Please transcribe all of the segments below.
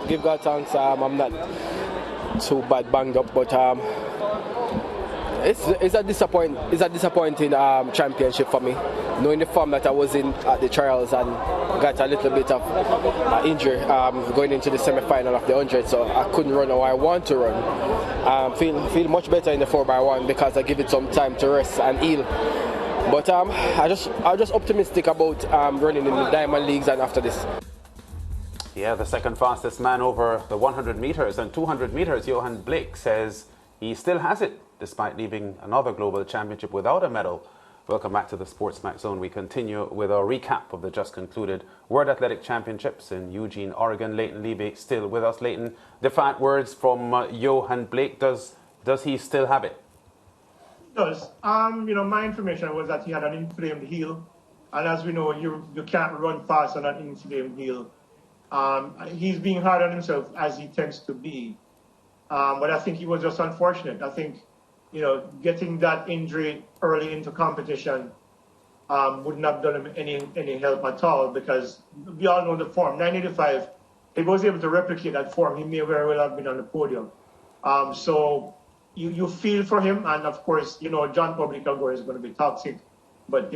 give God thanks. I'm not too bad banged up, but it's a disappointing championship for me. Knowing the form that I was in at the trials and got a little bit of injury going into the semi-final of the 100, so I couldn't run how I want to run. Feel much better in the 4x1 because I give it some time to rest and heal. But I'm just optimistic about running in the Diamond Leagues and after this. Yeah, the second fastest man over the 100 meters and 200 meters, Yohan Blake, says he still has it, despite leaving another global championship without a medal. Welcome back to the SportsMax Zone. We continue with our recap of the just concluded World Athletic Championships in Eugene, Oregon. Leighton Levy still with us. Leighton, defiant words from Yohan Blake. Does he still have it? He does. My information was that he had an inflamed heel, and as we know, you can't run fast on an inflamed heel. He's being hard on himself, as he tends to be. But I think he was just unfortunate. I think, getting that injury early into competition wouldn't have done him any help at all, because we all know the form. 985, if he was able to replicate that form, he may very well have been on the podium. So you feel for him, and of course, John Public-Agor is going to be toxic, but,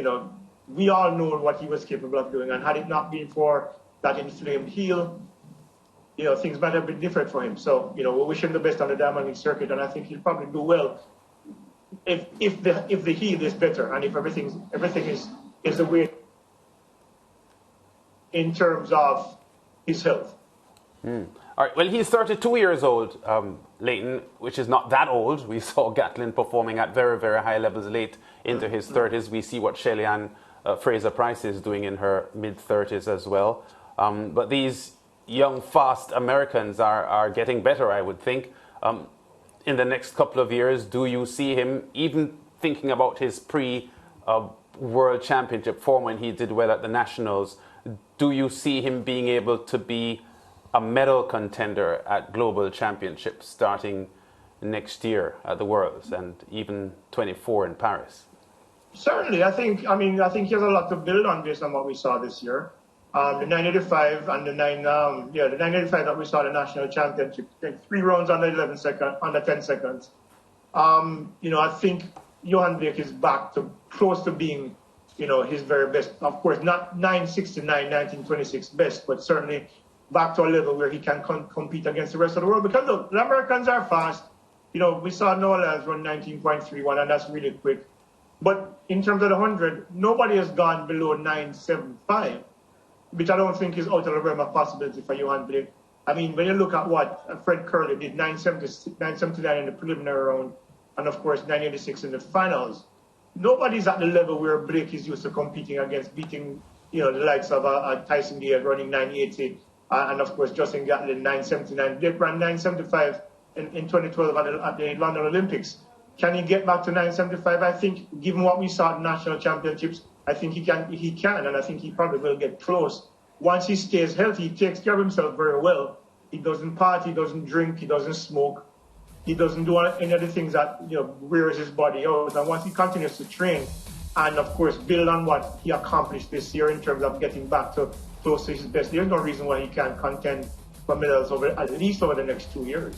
we all know what he was capable of doing, and had it not been for that inflamed heel, things might have been different for him. So, we wish him the best on the Diamond League circuit, and I think he'll probably do well if the heel is better and if everything is the way in terms of his health. All right. Well, he's 32 years old, Leighton, which is not that old. We saw Gatlin performing at very, very high levels late into his 30s. We see what Shelly-Ann Fraser-Price is doing in her mid-30s as well. But these young, fast Americans are getting better, I would think. In the next couple of years, do you see him, even thinking about his pre-World Championship form when he did well at the Nationals, do you see him being able to be a medal contender at global championships starting next year at the Worlds and even 24 in Paris? Certainly. I think he has a lot to build on based on what we saw this year. The 985 and the 985 that we saw the national championship, 3 rounds under 11 seconds, under 10 seconds. I think Yohan Blake is back to close to being, his very best. Of course, not 969, 1926 best, but certainly back to a level where he can compete against the rest of the world. Because look, the Americans are fast. We saw Noah Lyles run 19.31, and that's really quick. But in terms of the 100, nobody has gone below 975. Which I don't think is out of the realm of possibility for Yohan Blake. I mean, when you look at what Fred Curley did, 979 in the preliminary round, and of course 986 in the finals, nobody's at the level where Blake is used to competing against, beating, the likes of Tyson Diaz running 980, and of course Justin Gatlin 979. Blake ran 975 in 2012 at the London Olympics. Can he get back to 975? I think, given what we saw at national championships, I think he can, and I think he probably will get close. Once he stays healthy, he takes care of himself very well. He doesn't party, he doesn't drink, he doesn't smoke. He doesn't do any of the things that, wears his body out. And once he continues to train and, of course, build on what he accomplished this year in terms of getting back to close to his best, there's no reason why he can't contend for medals at least over the next 2 years.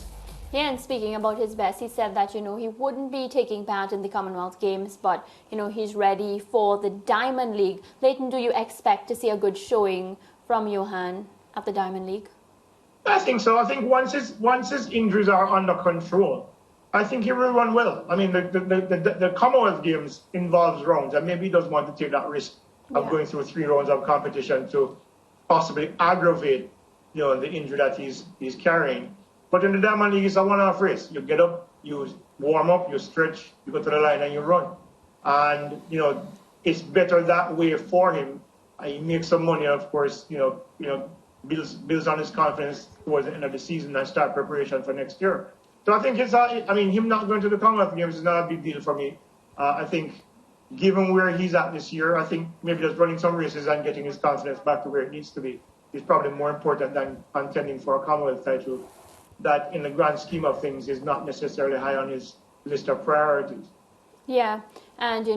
Yeah, and speaking about his best, he said that, he wouldn't be taking part in the Commonwealth Games, but, he's ready for the Diamond League. Leighton, do you expect to see a good showing from Yohan at the Diamond League? I think so. I think once his injuries are under control, I think he will run well. I mean, the Commonwealth Games involves rounds, and maybe he doesn't want to take that risk of going through 3 rounds of competition to possibly aggravate, the injury that he's carrying. But in the Diamond League, it's a one-off race. You get up, you warm up, you stretch, you go to the line, and you run. And, it's better that way for him. He makes some money, of course, builds on his confidence towards the end of the season and start preparation for next year. So I think him not going to the Commonwealth Games is not a big deal for me. I think, given where he's at this year, I think maybe just running some races and getting his confidence back to where it needs to be is probably more important than contending for a Commonwealth title. That in the grand scheme of things is not necessarily high on his list of priorities. Yeah, and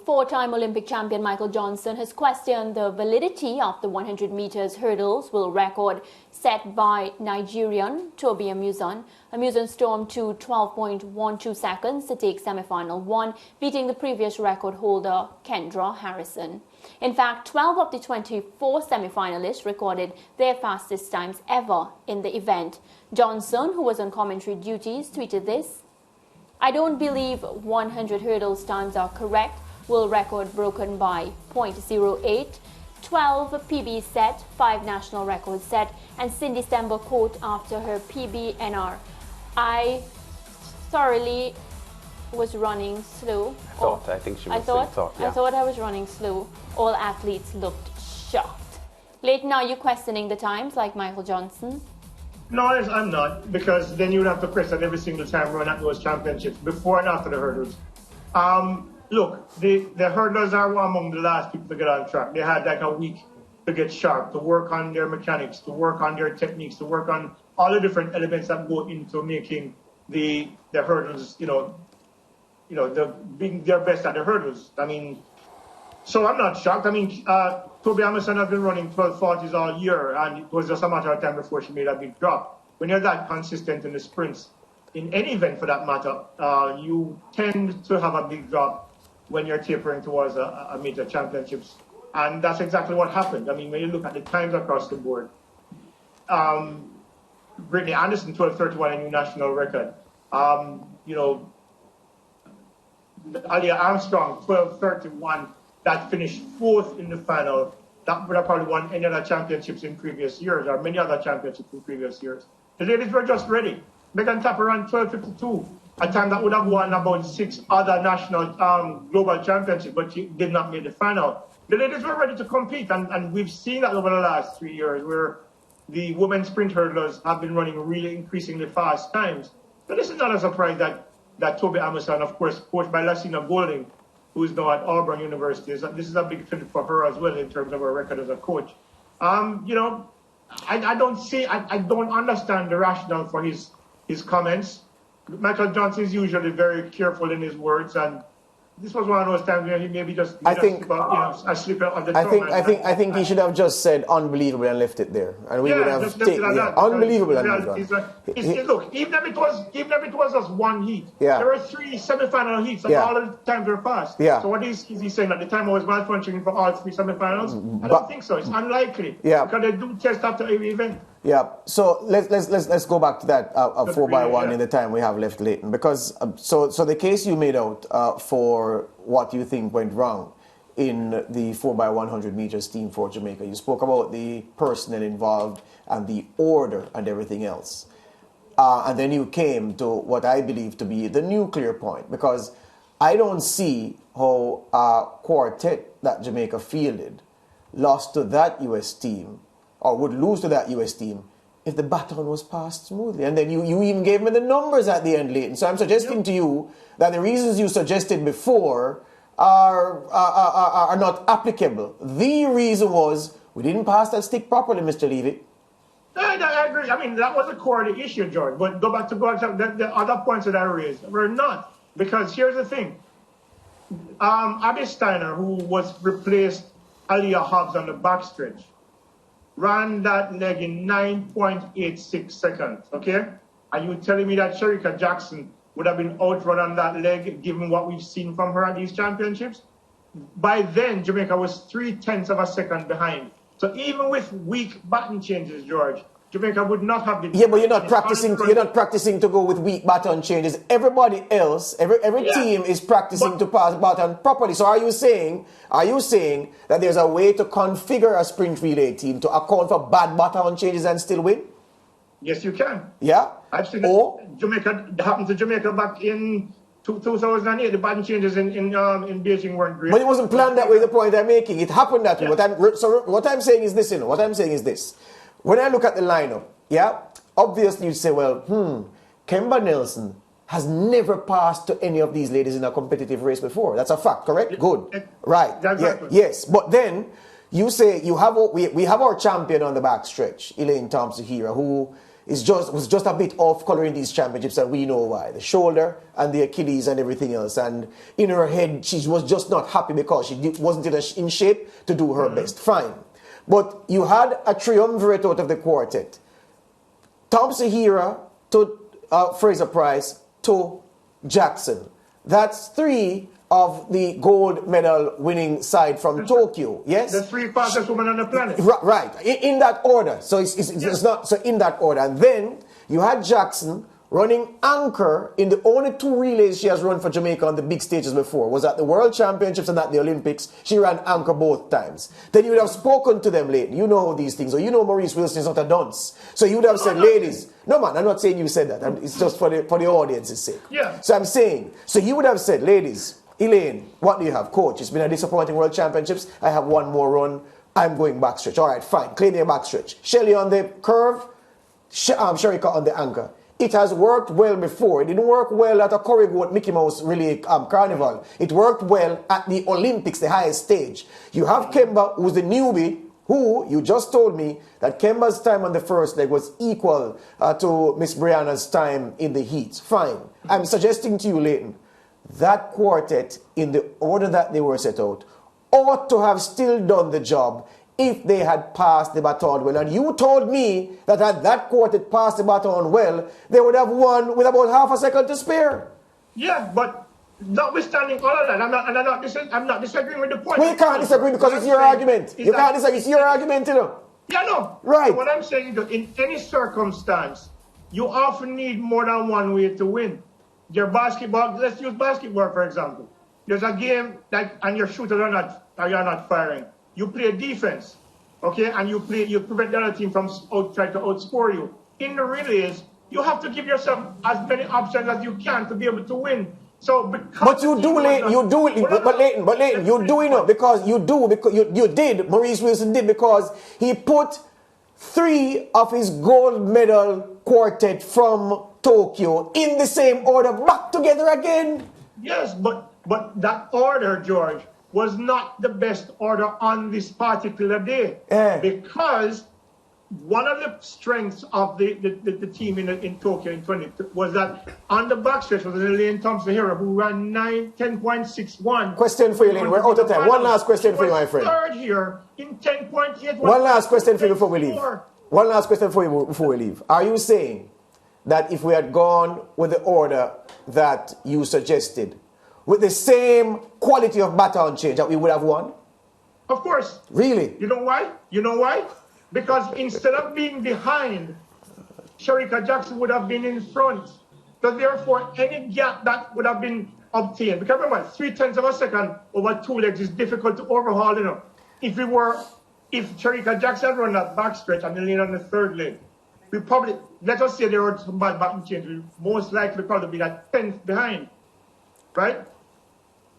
four-time Olympic champion Michael Johnson has questioned the validity of the 100 meters hurdles world record set by Nigerian Toby Amusan. Amusan stormed to 12.12 seconds to take semi-final 1, beating the previous record holder Kendra Harrison. In fact, 12 of the 24 semi-finalists recorded their fastest times ever in the event. Johnson, who was on commentary duties, tweeted this: "I don't believe 100 hurdles times are correct. World record broken by 0.08, 12 PB set, 5 national records set, and Cindy Stember quote after her PBNR. I thoroughly was running slow." I think she was saying thought. Yeah. I thought I was running slow. All athletes looked shocked. Leighton, are you questioning the times like Michael Johnson? No, I'm not, because then you would have to question every single time run at those championships, before and after the hurdles. Look, the hurdlers are among the last people to get on track. They had like a week to get sharp, to work on their mechanics, to work on their techniques, to work on all the different elements that go into making the hurdles, being their best at the hurdles. I mean, so I'm not shocked. I mean, Toby Amusan has been running 1240s all year, and it was just a matter of time before she made a big drop. When you're that consistent in the sprints, in any event for that matter, you tend to have a big drop when you're tapering towards a major championships. And that's exactly what happened. I mean, when you look at the times across the board, Brittany Anderson, 12:31, a new national record. Alia Armstrong, 12:31, that finished 4th in the final. That would have probably won any other championships in previous years, or many other championships in previous years. The ladies were just ready. Megan Tapper ran 12:52, a time that would have won about 6 other national global championships, but she did not make the final. The ladies were ready to compete, and we've seen that over the last 3 years, where the women's sprint hurdlers have been running really increasingly fast times. But this is not a surprise that Toby Amusan, of course, coached by Lassina Golding, who is now at Auburn University, this is a big thing for her as well in terms of her record as a coach. I don't understand the rationale for his comments. Michael Johnson is usually very careful in his words, and this was one of those times where he maybe just a slip on the tongue. I think he should have just said unbelievable and left it there, and we would have taken unbelievable and moved on. Look, even if it was just one heat, yeah, there were 3 semi-final heats, and all of the times were fast. Yeah. So what is he saying, that the time was malfunctioning for all 3 semi-finals? I don't think so. It's unlikely. Yeah. Because they do test after every event. Yeah, so let's go back to that 4x1 in the time we have left, Leighton, because so the case you made out for what you think went wrong in the 4x100 meters team for Jamaica. You spoke about the personnel involved and the order and everything else, and then you came to what I believe to be the nuclear point, because I don't see how a quartet that Jamaica fielded lost to that US team, or would lose to that US team, if the baton was passed smoothly. And then you even gave me the numbers at the end, Leighton. So I'm suggesting to you that the reasons you suggested before are not applicable. The reason was we didn't pass that stick properly, Mr. Levy. I agree. I mean, that was the core of the issue, George. But go back to the other points that I raised. We're not. Because here's the thing. Abby Steiner, who was replaced Aliyah Hobbs on the backstretch, ran that leg in 9.86 seconds, okay? Are you telling me that Sherika Jackson would have been outrun on that leg, given what we've seen from her at these championships? By then, Jamaica was 0.3 of a second behind. So even with weak baton changes, George, Jamaica would not have been. Yeah, but you're not practicing. You're not practicing to go with weak baton changes. Everybody else, every team is practicing to pass baton properly. So are you saying that there's a way to configure a sprint relay team to account for bad baton changes and still win? Yes, you can. Yeah. I've seen Jamaica happened to Jamaica back in 2008. The baton changes in Beijing weren't great. But it wasn't planned that way. The point I'm making, it happened that way. What I'm saying is this. What I'm saying is this. When I look at the lineup, obviously you say, well, Kemba Nelson has never passed to any of these ladies in a competitive race before. That's a fact, correct? Good. Right. Exactly. Yes. But then you say we have our champion on the back stretch, Elaine Thompson-Herah, who was just a bit off color in these championships, and we know why. The shoulder and the Achilles and everything else. And in her head, she was just not happy because she wasn't in shape to do her best. Fine. But you had a triumvirate out of the quartet. Thompson Hera to Fraser Price to Jackson. That's 3 of the gold medal winning side from Tokyo, yes? The 3 fastest women on the planet. Right, in that order. So it's not so in that order. And then you had Jackson running anchor in the only 2 relays she has run for Jamaica on the big stages before. Was at the World Championships and at the Olympics. She ran anchor both times. Then you would have spoken to them, Leighton. You know these things. Or you know Maurice Wilson is not a dunce. So you would have said, ladies, no man, I'm not saying you said that. It's just for the audience's sake. Yeah. So I'm saying, so you would have said, ladies, Elaine, what do you have? Coach, it's been a disappointing World Championships. I have 1 more run. I'm going backstretch. All right, fine. Claim your backstretch. Shelley on the curve. Sherika on the anchor. It has worked well before. It didn't work well at a Corrigoat Mickey Mouse Relay Carnival. It worked well at the Olympics, the highest stage. You have Kemba, who's the newbie, who you just told me that Kemba's time on the first leg was equal to Miss Brianna's time in the heats. Fine. I'm suggesting to you, Leighton, that quartet, in the order that they were set out, ought to have still done the job if they had passed the baton well. And you told me that had that quartet passed the baton well, they would have won with about half a second to spare. Yeah, but notwithstanding all of that, I'm not disagreeing with the point. Well, you can't disagree because it's your argument. You can't disagree. It's your argument, you know. Yeah, no. Right. So what I'm saying is that in any circumstance, you often need more than one way to win. Your basketball, let's use basketball for example. There's a game that, and your shooters are not firing. You play defense, okay, and you prevent the other team from trying to outscore you. In the relays, you have to give yourself as many options as you can to be able to win. So, because you do it, Maurice Wilson did, because he put 3 of his gold medal quartet from Tokyo in the same order back together again. Yes, but that order, George, was not the best order on this particular day. Because one of the strengths of the team in Tokyo in 20 was that on the backstretch was Leighton Thompson Hero, who ran 10.61. Question for you, Leighton. We're out of time. One last question for you, my friend. Third here in 10.8. One last question for you before we leave. One last question for you before we leave. Are you saying that if we had gone with the order that you suggested, with the same quality of baton change, that we would have won? Of course. Really? You know why? You know why? Because instead of being behind, Sherika Jackson would have been in front. So therefore, any gap that would have been obtained, because remember, 0.3 of a second over 2 legs is difficult to overhaul, you know. If Sherika Jackson run that backstretch and then lean on the 3rd leg, we probably, let us say there were some bad baton change, we most likely probably be that 10th behind, right?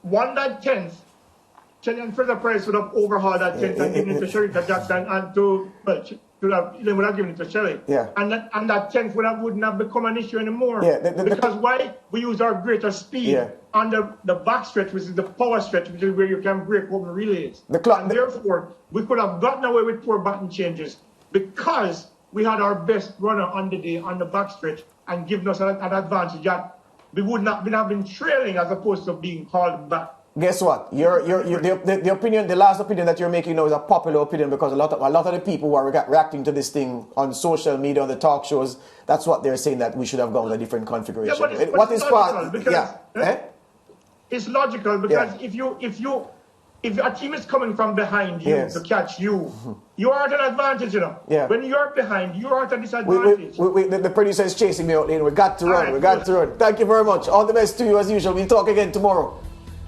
Won that 10th, Shelly and Fraser Price would have overhauled that 10th and given it to Sherika Jackson and they would have given it to Shelly. Yeah. And that 10th wouldn't have become an issue anymore. Yeah, because why? We use our greater speed on the back stretch, which is the power stretch, which is where you can break open relays. Therefore, we could have gotten away with poor baton changes because we had our best runner on the day on the back stretch and given us an advantage that we would not have been trailing as opposed to being hauled back. Guess what? The opinion, the last opinion that you're making now is a popular opinion because a lot of the people who are reacting to this thing on social media, on the talk shows, that's what they're saying, that we should have gone with a different configuration. Yeah, it's logical because if a team is coming from behind you to catch you, you are at an advantage, you know. Yeah. When you're behind, you are at a disadvantage. The producer is chasing me out, Leighton. We got to run. We got to run. Thank you very much. All the best to you as usual. We'll talk again tomorrow.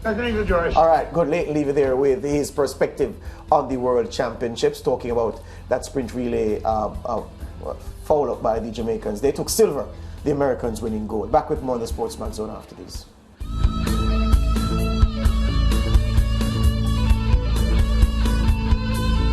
Thank you, George. All right, good. Leighton Levy there with his perspective on the World Championships, talking about that sprint relay foul up by the Jamaicans. They took silver, the Americans winning gold. Back with more on the SportsMax Zone after this.